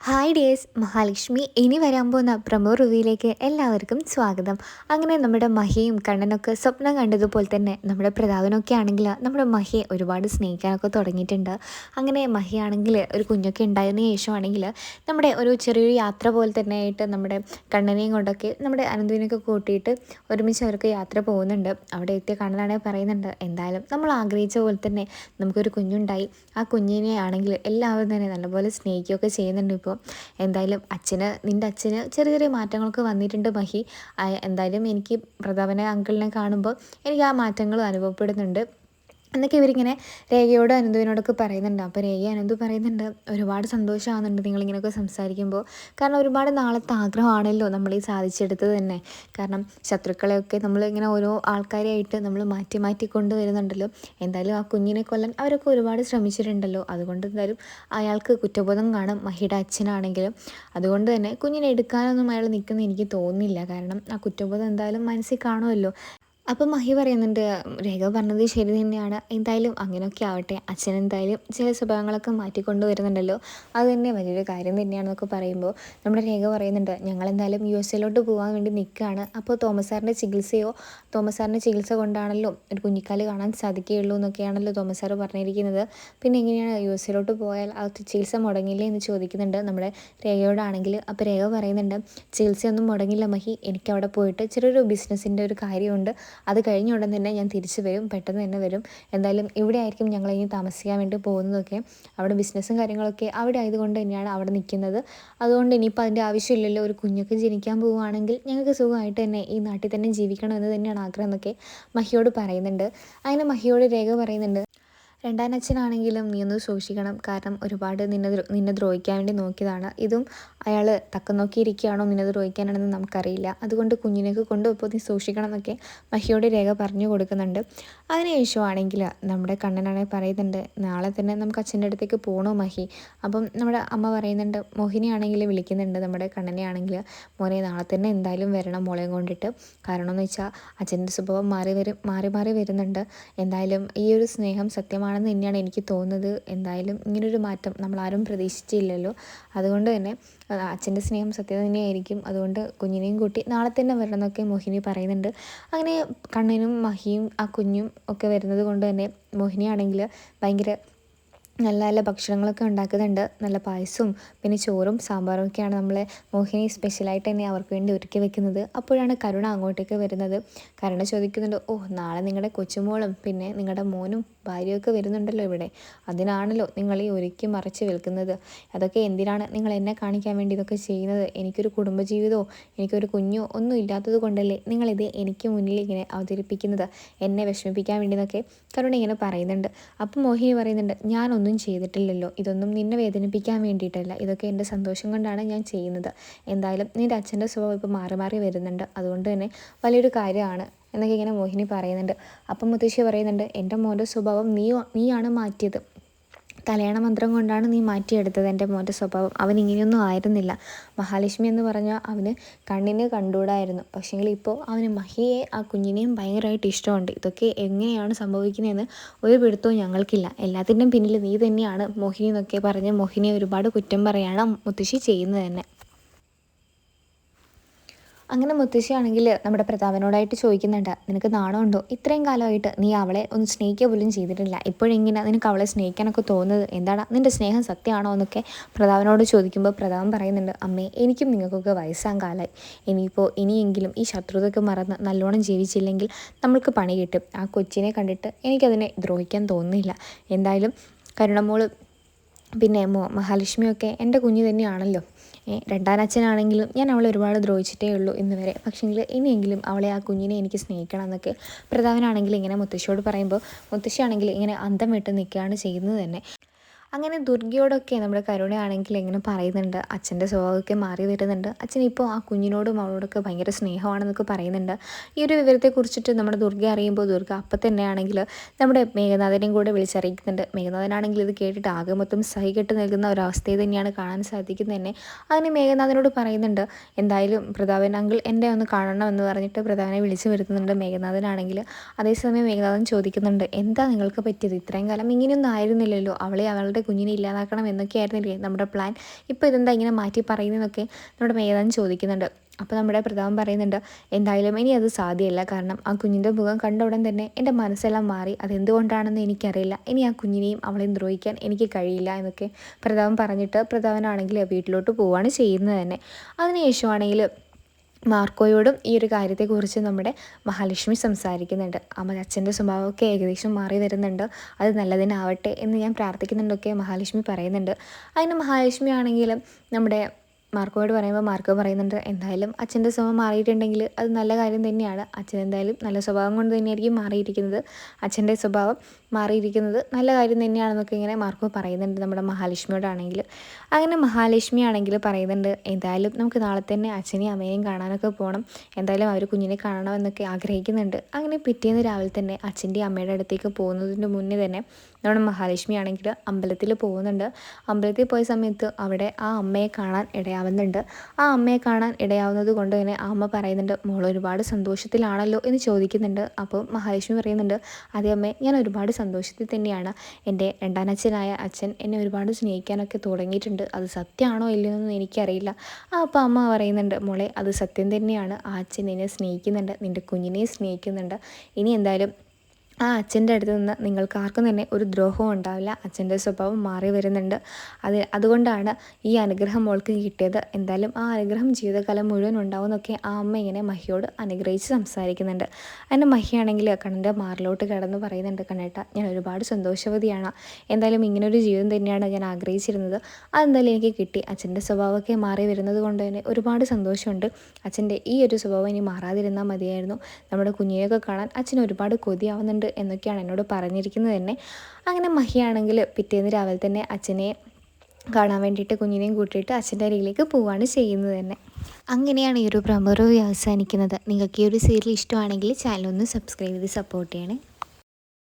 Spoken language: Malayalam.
ഹായ് ഡിയേഴ്സ്, മഹാലക്ഷ്മി ഇനി വരാൻ പോകുന്ന പ്രമോ റിവ്യൂയിലേക്ക് എല്ലാവർക്കും സ്വാഗതം. അങ്ങനെ നമ്മുടെ മഹിയും കണ്ണനൊക്കെ സ്വപ്നം കണ്ടതുപോലെ തന്നെ നമ്മുടെ പ്രതാപനൊക്കെ ആണെങ്കിൽ നമ്മുടെ മഹിയെ ഒരുപാട് സ്നേഹിക്കാനൊക്കെ തുടങ്ങിയിട്ടുണ്ട്. അങ്ങനെ മഹിയാണെങ്കിൽ ഒരു കുഞ്ഞൊക്കെ ഉണ്ടായതിനു ശേഷമാണെങ്കിൽ നമ്മുടെ ഒരു ചെറിയൊരു യാത്ര പോലെ തന്നെ ആയിട്ട് നമ്മുടെ കണ്ണനെയും കൊണ്ടൊക്കെ നമ്മുടെ അനന്തുവിനൊക്കെ കൂട്ടിയിട്ട് ഒരുമിച്ച് അവർക്ക് യാത്ര പോകുന്നുണ്ട്. അവിടെ എത്തിയ കണ്ണനാണെങ്കിൽ പറയുന്നുണ്ട്, എന്തായാലും നമ്മൾ ആഗ്രഹിച്ച പോലെ തന്നെ നമുക്കൊരു കുഞ്ഞുണ്ടായി. ആ കുഞ്ഞിനെ ആണെങ്കിൽ എല്ലാവരും തന്നെ നല്ലപോലെ സ്നേഹിക്കുകയൊക്കെ ചെയ്യുന്നുണ്ട്. ഇപ്പോൾ എന്തായാലും നിൻ്റെ അച്ഛന് ചെറിയ ചെറിയ മാറ്റങ്ങളൊക്കെ വന്നിട്ടുണ്ട് മഹി. എന്തായാലും എനിക്ക് പ്രതാപനെ അങ്കിളിനെ കാണുമ്പോൾ എനിക്ക് ആ മാറ്റങ്ങൾ അനുഭവപ്പെടുന്നുണ്ട് എന്നൊക്കെ ഇവരിങ്ങനെ രേഖയോടും അനന്തുവിനോടൊക്കെ പറയുന്നുണ്ട്. അപ്പോൾ രേഖ അനന്തു പറയുന്നുണ്ട്, ഒരുപാട് സന്തോഷമാകുന്നുണ്ട് നിങ്ങളിങ്ങനെയൊക്കെ സംസാരിക്കുമ്പോൾ. കാരണം ഒരുപാട് നാളത്തെ ആഗ്രഹമാണല്ലോ നമ്മൾ ഈ സാധിച്ചെടുത്തത് തന്നെ. കാരണം ശത്രുക്കളെയൊക്കെ നമ്മൾ ഇങ്ങനെ ഓരോ ആൾക്കാരെയായിട്ട് നമ്മൾ മാറ്റി മാറ്റി കൊണ്ടുവരുന്നുണ്ടല്ലോ. എന്തായാലും ആ കുഞ്ഞിനെ കൊല്ലാൻ അവരൊക്കെ ഒരുപാട് ശ്രമിച്ചിട്ടുണ്ടല്ലോ. അതുകൊണ്ട് എന്തായാലും അയാൾക്ക് കുറ്റബോധം കാണും, മഹിയുടെ അച്ഛനാണെങ്കിലും. അതുകൊണ്ട് തന്നെ കുഞ്ഞിനെ എടുക്കാനൊന്നും അയാൾ നിൽക്കുന്ന എനിക്ക് തോന്നുന്നില്ല. കാരണം ആ കുറ്റബോധം എന്തായാലും മനസ്സിൽ കാണുമല്ലോ. അപ്പം മഹി പറയുന്നുണ്ട്, രേഖ പറഞ്ഞത് ശരി തന്നെയാണ്. എന്തായാലും അങ്ങനെയൊക്കെ ആവട്ടെ, അച്ഛൻ എന്തായാലും ചില സ്വഭാവങ്ങളൊക്കെ മാറ്റിക്കൊണ്ട് വരുന്നുണ്ടല്ലോ, അത് തന്നെ വലിയൊരു കാര്യം തന്നെയാണെന്നൊക്കെ പറയുമ്പോൾ നമ്മുടെ രേഖ പറയുന്നുണ്ട്, ഞങ്ങളെന്തായാലും USA പോകാൻ വേണ്ടി നിൽക്കുകയാണ്. അപ്പോൾ തോമസ് സാറിൻ്റെ ചികിത്സ കൊണ്ടാണല്ലോ ഒരു കുഞ്ഞിക്കാല് കാണാൻ സാധിക്കുകയുള്ളൂ എന്നൊക്കെയാണല്ലോ തോമസ് സാറ് പറഞ്ഞിരിക്കുന്നത്. പിന്നെ എങ്ങനെയാണ് USA പോയാൽ ആ ചികിത്സ മുടങ്ങില്ലേ എന്ന് ചോദിക്കുന്നുണ്ട് നമ്മുടെ രേഖയോടാണെങ്കിൽ. അപ്പോൾ രേഖ പറയുന്നുണ്ട്, ചികിത്സയൊന്നും മുടങ്ങില്ല മഹി, എനിക്കവിടെ പോയിട്ട് ചെറിയൊരു ബിസിനസ്സിൻ്റെ ഒരു കാര്യമുണ്ട്. അത് കഴിഞ്ഞ ഉടൻ തന്നെ ഞാൻ തിരിച്ചു വരും, പെട്ടെന്ന് തന്നെ വരും. എന്തായാലും ഇവിടെ ആയിരിക്കും ഞങ്ങൾ ഇനി താമസിക്കാൻ വേണ്ടി പോകുന്നതൊക്കെ. അവിടെ ബിസിനസ്സും കാര്യങ്ങളൊക്കെ അവിടെ ആയതുകൊണ്ട് തന്നെയാണ് അവിടെ നിൽക്കുന്നത്. അതുകൊണ്ട് ഇനിയിപ്പോൾ അതിൻ്റെ ആവശ്യമില്ലല്ലോ. ഒരു കുഞ്ഞൊക്കെ ജനിക്കാൻ പോവുകയാണെങ്കിൽ ഞങ്ങൾക്ക് സുഖമായിട്ട് തന്നെ ഈ നാട്ടിൽ തന്നെ ജീവിക്കണം എന്ന് തന്നെയാണ് ആഗ്രഹം എന്നൊക്കെ മഹിയോട് പറയുന്നുണ്ട്. അങ്ങനെ മഹിയോട് രേഖ പറയുന്നുണ്ട്, രണ്ടാനച്ഛനാണെങ്കിലും നീ ഒന്ന് സൂക്ഷിക്കണം. കാരണം ഒരുപാട് നിന്നെ ദ്രോഹിക്കാൻ വേണ്ടി നോക്കിയതാണ്. ഇതും അയാൾ തക്കം നോക്കിയിരിക്കുകയാണോ നിന്നെ ദ്രോഹിക്കാനാണെന്ന് നമുക്കറിയില്ല. അതുകൊണ്ട് കുഞ്ഞിനേക്ക് കൊണ്ടുപോയി നീ സൂക്ഷിക്കണം എന്നൊക്കെ മഹിയോട് രേഖ പറഞ്ഞു കൊടുക്കുന്നുണ്ട്. അതിനുശേഷമാണെങ്കിൽ നമ്മുടെ കണ്ണനാണെങ്കിൽ പറയുന്നുണ്ട്, നാളെ തന്നെ നമുക്ക് അച്ഛൻ്റെ അടുത്തേക്ക് പോകണോ മഹി. അപ്പം നമ്മുടെ അമ്മ പറയുന്നുണ്ട്, മോഹിനിയാണെങ്കിൽ വിളിക്കുന്നുണ്ട് നമ്മുടെ കണ്ണനെ ആണെങ്കിൽ, മോനെ നാളെ തന്നെ എന്തായാലും വരണം മോളെയും കൊണ്ടിട്ട്. കാരണം എന്ന് വെച്ചാൽ അച്ഛൻ്റെ സ്വഭാവം മാറി മാറി വരുന്നുണ്ട്. എന്തായാലും ഈ ഒരു സ്നേഹം സത്യമാണെന്ന് തന്നെയാണ് എനിക്ക് തോന്നുന്നത്. എന്തായാലും ഇങ്ങനൊരു മാറ്റം നമ്മളാരും പ്രതീക്ഷിച്ചില്ലല്ലോ. അതുകൊണ്ട് തന്നെ അച്ഛൻ്റെ സ്നേഹം സത്യം തന്നെയായിരിക്കും. അതുകൊണ്ട് കുഞ്ഞിനെയും കൂട്ടി നാളെ തന്നെ വരണം എന്നൊക്കെ മോഹിനി പറയുന്നുണ്ട്. അങ്ങനെ കണ്ണനും മഹിയും ആ കുഞ്ഞും ഒക്കെ വരുന്നത് കൊണ്ട് തന്നെ മോഹിനിയാണെങ്കിൽ ഭയങ്കര നല്ല നല്ല ഭക്ഷണങ്ങളൊക്കെ ഉണ്ടാക്കുന്നുണ്ട്. നല്ല പായസവും പിന്നെ ചോറും സാമ്പാറും ഒക്കെയാണ് നമ്മളെ മോഹിനി സ്പെഷ്യലായിട്ട് തന്നെ അവർക്ക് വേണ്ടി ഒരുക്കി വെക്കുന്നത്. അപ്പോഴാണ് കരുണ അങ്ങോട്ടേക്ക് വരുന്നത്. കരുണ ചോദിക്കുന്നുണ്ട്, ഓ നാളെ നിങ്ങളുടെ കൊച്ചുമോളും പിന്നെ നിങ്ങളുടെ മോനും ഭാര്യയൊക്കെ വരുന്നുണ്ടല്ലോ ഇവിടെ, അതിനാണല്ലോ നിങ്ങൾ ഈ ഒരുക്കി മറച്ച് വിൽക്കുന്നത്. അതൊക്കെ എന്തിനാണ് നിങ്ങൾ എന്നെ കാണിക്കാൻ വേണ്ടി ഇതൊക്കെ ചെയ്യുന്നത്? എനിക്കൊരു കുടുംബജീവിതമോ എനിക്കൊരു കുഞ്ഞോ ഒന്നും ഇല്ലാത്തത് കൊണ്ടല്ലേ നിങ്ങളിത് എനിക്ക് മുന്നിൽ ഇങ്ങനെ അവതരിപ്പിക്കുന്നത്, എന്നെ വിഷമിപ്പിക്കാൻ വേണ്ടി എന്നൊക്കെ കരുണ ഇങ്ങനെ പറയുന്നുണ്ട്. അപ്പം മോഹിനി പറയുന്നുണ്ട്, ഞാനൊന്നും ചെയ്തിട്ടില്ലല്ലോ, ഇതൊന്നും നിന്നെ വേദനിപ്പിക്കാൻ വേണ്ടിയിട്ടല്ല, ഇതൊക്കെ എൻ്റെ സന്തോഷം കൊണ്ടാണ് ഞാൻ ചെയ്യുന്നത്. എന്തായാലും നിൻ്റെ അച്ഛൻ്റെ സ്വഭാവം ഇപ്പോൾ മാറി മാറി വരുന്നുണ്ട്, അതുകൊണ്ട് തന്നെ വലിയൊരു കാര്യമാണ് എന്നൊക്കെ ഇങ്ങനെ മോഹിനി പറയുന്നുണ്ട്. അപ്പം മുത്തശ്ശി പറയുന്നുണ്ട്, എൻ്റെ മോൻ്റെ സ്വഭാവം നീയാണ് മാറ്റിയത്, കല്യാണ മന്ത്രം കൊണ്ടാണ് നീ മാറ്റിയെടുത്തത് എൻ്റെ മോൻ്റെ സ്വഭാവം. അവൻ ഇങ്ങനെയൊന്നും ആയിരുന്നില്ല. മഹാലക്ഷ്മി എന്ന് പറഞ്ഞാൽ അവന് കണ്ണിന് കണ്ടുകൂടായിരുന്നു. പക്ഷേങ്കിൽ ഇപ്പോൾ അവന് മഹിയെ ആ കുഞ്ഞിനെയും ഭയങ്കരമായിട്ട് ഇഷ്ടമുണ്ട്. ഇതൊക്കെ എങ്ങനെയാണ് സംഭവിക്കുന്നതെന്ന് ഒരു പിടുത്തവും ഞങ്ങൾക്കില്ല. എല്ലാത്തിൻ്റെയും പിന്നിൽ നീ തന്നെയാണ് മോഹിനി എന്നൊക്കെ പറഞ്ഞ് മോഹിനിയെ ഒരുപാട് കുറ്റം പറയാണ് മുത്തശ്ശി ചെയ്യുന്നത് തന്നെ. അങ്ങനെ മുത്തശ്ശിയാണെങ്കിൽ നമ്മുടെ പ്രതാപനോടായിട്ട് ചോദിക്കുന്നുണ്ട്, നിനക്ക് നാണമുണ്ടോ? ഇത്രയും കാലമായിട്ട് നീ അവളെ ഒന്ന് സ്നേഹിക്കുക പോലും ചെയ്തിട്ടില്ല, ഇപ്പോഴെങ്ങനെ നിനക്ക് അവളെ സ്നേഹിക്കാനൊക്കെ തോന്നുന്നത്? എന്താണ് നിൻ്റെ സ്നേഹം സത്യമാണോ എന്നൊക്കെ പ്രതാപനോട് ചോദിക്കുമ്പോൾ പ്രതാപൻ പറയുന്നുണ്ട്, അമ്മേ എനിക്കും നിങ്ങൾക്കൊക്കെ വയസ്സാം കാലമായി. ഇനിയെങ്കിലും ഈ ശത്രുതയൊക്കെ മറന്ന് നല്ലോണം ജീവിച്ചില്ലെങ്കിൽ നമ്മൾക്ക് പണി കിട്ടും. ആ കൊച്ചിനെ കണ്ടിട്ട് എനിക്കതിനെ ദ്രോഹിക്കാൻ തോന്നുന്നില്ല. എന്തായാലും കരുണമോള് പിന്നെ മഹാലക്ഷ്മിയൊക്കെ എൻ്റെ കുഞ്ഞ് തന്നെയാണല്ലോ. രണ്ടാനച്ഛനാണെങ്കിലും ഞാൻ അവളെ ഒരുപാട് ദ്രോഹിച്ചിട്ടേ ഉള്ളൂ ഇന്ന് വരെ. പക്ഷേങ്കിൽ ഇനിയെങ്കിലും അവളെ ആ കുഞ്ഞിനെ എനിക്ക് സ്നേഹിക്കണം എന്നൊക്കെ പ്രതാപനാണെങ്കിൽ ഇങ്ങനെ മുത്തശ്ശിയോട് പറയുമ്പോൾ മുത്തശ്ശിയാണെങ്കിൽ ഇങ്ങനെ അന്തം വിട്ട് നിൽക്കുകയാണ് ചെയ്യുന്നത് തന്നെ. അങ്ങനെ ദുർഗയോടൊക്കെ നമ്മുടെ കരുണയാണെങ്കിൽ ഇങ്ങനെ പറയുന്നുണ്ട്, അച്ഛൻ്റെ സ്വഭാവമൊക്കെ മാറി വരുന്നുണ്ട്, അച്ഛൻ ഇപ്പോൾ ആ കുഞ്ഞിനോടും അവളോടൊക്കെ ഭയങ്കര സ്നേഹമാണെന്നൊക്കെ പറയുന്നുണ്ട്. ഈ ഒരു വിവരത്തെക്കുറിച്ചിട്ട് നമ്മുടെ ദുർഗ അറിയുമ്പോൾ ദുർഗ അപ്പം തന്നെയാണെങ്കിൽ നമ്മുടെ മേഘനാഥനെയും കൂടെ വിളിച്ചറിയിക്കുന്നുണ്ട്. മേഘനാഥനാണെങ്കിൽ ഇത് കേട്ടിട്ട് ആകെ മൊത്തം സഹികെട്ട് നിൽക്കുന്ന ഒരവസ്ഥയെ തന്നെയാണ് കാണാൻ സാധിക്കുന്നത് തന്നെ. അങ്ങനെ മേഘനാഥനോട് പറയുന്നുണ്ട്, എന്തായാലും പ്രതാപൻ അങ്കിൾ എൻ്റെ ഒന്ന് കാണണം എന്ന് പറഞ്ഞിട്ട് പ്രതാപനെ വിളിച്ചു വരുത്തുന്നുണ്ട് മേഘനാഥനാണെങ്കിൽ. അതേസമയം മേഘനാഥൻ ചോദിക്കുന്നുണ്ട്, എന്താ നിങ്ങൾക്ക് പറ്റിയത്? ഇത്രയും കാലം ഇങ്ങനെയൊന്നും ആയിരുന്നില്ലല്ലോ, അവളെ അവളുടെ നമ്മുടെ കുഞ്ഞിനെ ഇല്ലാതാക്കണം എന്നൊക്കെയായിരുന്നില്ലേ നമ്മുടെ പ്ലാൻ. ഇപ്പോൾ ഇതെന്താ ഇങ്ങനെ മാറ്റി പറയുന്നതെന്നൊക്കെ നമ്മുടെ മേധാൻ ചോദിക്കുന്നുണ്ട്. അപ്പോൾ നമ്മുടെ പ്രതാപൻ പറയുന്നുണ്ട്, എന്തായാലും ഇനി അത് സാധ്യമല്ല. കാരണം ആ കുഞ്ഞിൻ്റെ മുഖം കണ്ട ഉടൻ തന്നെ എൻ്റെ മനസ്സെല്ലാം മാറി. അതെന്തുകൊണ്ടാണെന്ന് എനിക്കറിയില്ല. ഇനി ആ കുഞ്ഞിനെയും അവളെയും ദ്രോഹിക്കാൻ എനിക്ക് കഴിയില്ല എന്നൊക്കെ പ്രതാപൻ പറഞ്ഞിട്ട് പ്രതാപനാണെങ്കിൽ വീട്ടിലോട്ട് പോവുകയാണ് ചെയ്യുന്നത് തന്നെ. അതിനുശേഷമാണെങ്കിൽ മാർക്കോയോടും ഈ ഒരു കാര്യത്തെക്കുറിച്ച് നമ്മുടെ മഹാലക്ഷ്മി സംസാരിക്കുന്നുണ്ട്. അച്ഛൻ്റെ സ്വഭാവമൊക്കെ ഏകദേശം മാറി വരുന്നുണ്ട്, അത് നല്ലതിനാവട്ടെ എന്ന് ഞാൻ പ്രാർത്ഥിക്കുന്നുണ്ടൊക്കെ മഹാലക്ഷ്മി പറയുന്നുണ്ട്. അതിന് മഹാലക്ഷ്മി ആണെങ്കിലും നമ്മുടെ മാർക്കോയോട് പറയുമ്പോൾ മാർക്കോ പറയുന്നുണ്ട്, എന്തായാലും അച്ഛൻ്റെ സ്വഭാവം മാറിയിട്ടുണ്ടെങ്കിൽ അത് നല്ല കാര്യം തന്നെയാണ്. അച്ഛൻ എന്തായാലും നല്ല സ്വഭാവം കൊണ്ട് തന്നെയായിരിക്കും മാറിയിരിക്കുന്നത്. അച്ഛൻ്റെ സ്വഭാവം മാറിയിരിക്കുന്നത് നല്ല കാര്യം തന്നെയാണെന്നൊക്കെ ഇങ്ങനെ മാർക്കോ പറയുന്നുണ്ട് നമ്മുടെ മഹാലക്ഷ്മിയോടാണെങ്കിൽ. അങ്ങനെ മഹാലക്ഷ്മി ആണെങ്കിൽ പറയുന്നുണ്ട്, എന്തായാലും നമുക്ക് നാളെ തന്നെ അച്ഛനെയും അമ്മയെയും കാണാനൊക്കെ പോകണം. എന്തായാലും അവർ കുഞ്ഞിനെ കാണണമെന്നൊക്കെ ആഗ്രഹിക്കുന്നുണ്ട്. അങ്ങനെ പിറ്റേന്ന് രാവിലെ തന്നെ അച്ഛൻ്റെ അമ്മയുടെ അടുത്തേക്ക് പോകുന്നതിന് മുന്നേ തന്നെ നമ്മുടെ മഹാലക്ഷ്മി ആണെങ്കിൽ അമ്പലത്തിൽ പോകുന്നുണ്ട്. അമ്പലത്തിൽ പോയ സമയത്ത് അവിടെ ആ അമ്മയെ കാണാൻ ഇടയാവുന്നുണ്ട്. ആ അമ്മയെ കാണാൻ ഇടയാവുന്നത് കൊണ്ട് തന്നെ ആ അമ്മ പറയുന്നുണ്ട്, മോൾ ഒരുപാട് സന്തോഷത്തിലാണല്ലോ എന്ന് ചോദിക്കുന്നുണ്ട്. അപ്പോൾ മഹാലക്ഷ്മി പറയുന്നുണ്ട്, അതേ അമ്മേ, ഞാൻ ഒരുപാട് സന്തോഷത്തിൽ തന്നെയാണ്. എൻ്റെ രണ്ടാനച്ഛനായ അച്ഛൻ എന്നെ ഒരുപാട് സ്നേഹിക്കാനൊക്കെ തുടങ്ങിയിട്ടുണ്ട്. അത് സത്യമാണോ ഇല്ലയോ എന്നൊന്നും എനിക്കറിയില്ല. അപ്പോൾ അമ്മ പറയുന്നുണ്ട്, മോളെ അത് സത്യം തന്നെയാണ്. ആ അച്ഛൻ നിന്നെ സ്നേഹിക്കുന്നുണ്ട്, നിൻ്റെ കുഞ്ഞിനെ സ്നേഹിക്കുന്നുണ്ട്. ഇനി എന്തായാലും ആ അച്ഛൻ്റെ അടുത്ത് നിന്ന് നിങ്ങൾക്ക് ആർക്കും തന്നെ ഒരു ദ്രോഹവും ഉണ്ടാവില്ല. അച്ഛൻ്റെ സ്വഭാവം മാറി വരുന്നുണ്ട്. അതുകൊണ്ടാണ് ഈ അനുഗ്രഹം മോൾക്ക് കിട്ടിയത്. എന്തായാലും ആ അനുഗ്രഹം ജീവിതകാലം മുഴുവൻ ഉണ്ടാവും എന്നൊക്കെ ആ അമ്മ ഇങ്ങനെ മഹിയോട് അനുഗ്രഹിച്ച് സംസാരിക്കുന്നുണ്ട്. അതിൻ്റെ മഹിയാണെങ്കിൽ കണ്ണൻ്റെ മാറിലോട്ട് കിടന്ന് പറയുന്നുണ്ട്, കണ്ണേട്ട, ഞാൻ ഒരുപാട് സന്തോഷവതിയാണ്. എന്തായാലും ഇങ്ങനൊരു ജീവിതം തന്നെയാണ് ഞാൻ ആഗ്രഹിച്ചിരുന്നത്. അതെന്തായാലും എനിക്ക് കിട്ടി. അച്ഛൻ്റെ സ്വഭാവമൊക്കെ മാറി വരുന്നത് കൊണ്ട് തന്നെ ഒരുപാട് സന്തോഷമുണ്ട്. അച്ഛൻ്റെ ഈ ഒരു സ്വഭാവം ഇനി മാറാതിരുന്നാൽ മതിയായിരുന്നു. നമ്മുടെ കുഞ്ഞിനെയൊക്കെ കാണാൻ അച്ഛന് ഒരുപാട് കൊതിയാവുന്നുണ്ട് എന്നൊക്കെയാണ് എന്നോട് പറഞ്ഞിരിക്കുന്നത് തന്നെ. അങ്ങനെ മഹിയാണെങ്കിൽ പിറ്റേന്ന് രാവിലെ തന്നെ അച്ഛനെ കാണാൻ വേണ്ടിയിട്ട് കുഞ്ഞിനെയും കൂട്ടിയിട്ട് അച്ഛൻ്റെ അരികിലേക്ക് പോവുകയാണ് ചെയ്യുന്നത് തന്നെ. അങ്ങനെയാണ് ഈ ഒരു പ്രമോ റിവ്യൂ അവസാനിക്കുന്നത്. നിങ്ങൾക്ക് ഈ ഒരു സീരിയൽ ഇഷ്ടമാണെങ്കിൽ ചാനൽ ഒന്ന് സബ്സ്ക്രൈബ് ചെയ്ത് സപ്പോർട്ട് ചെയ്യണേ.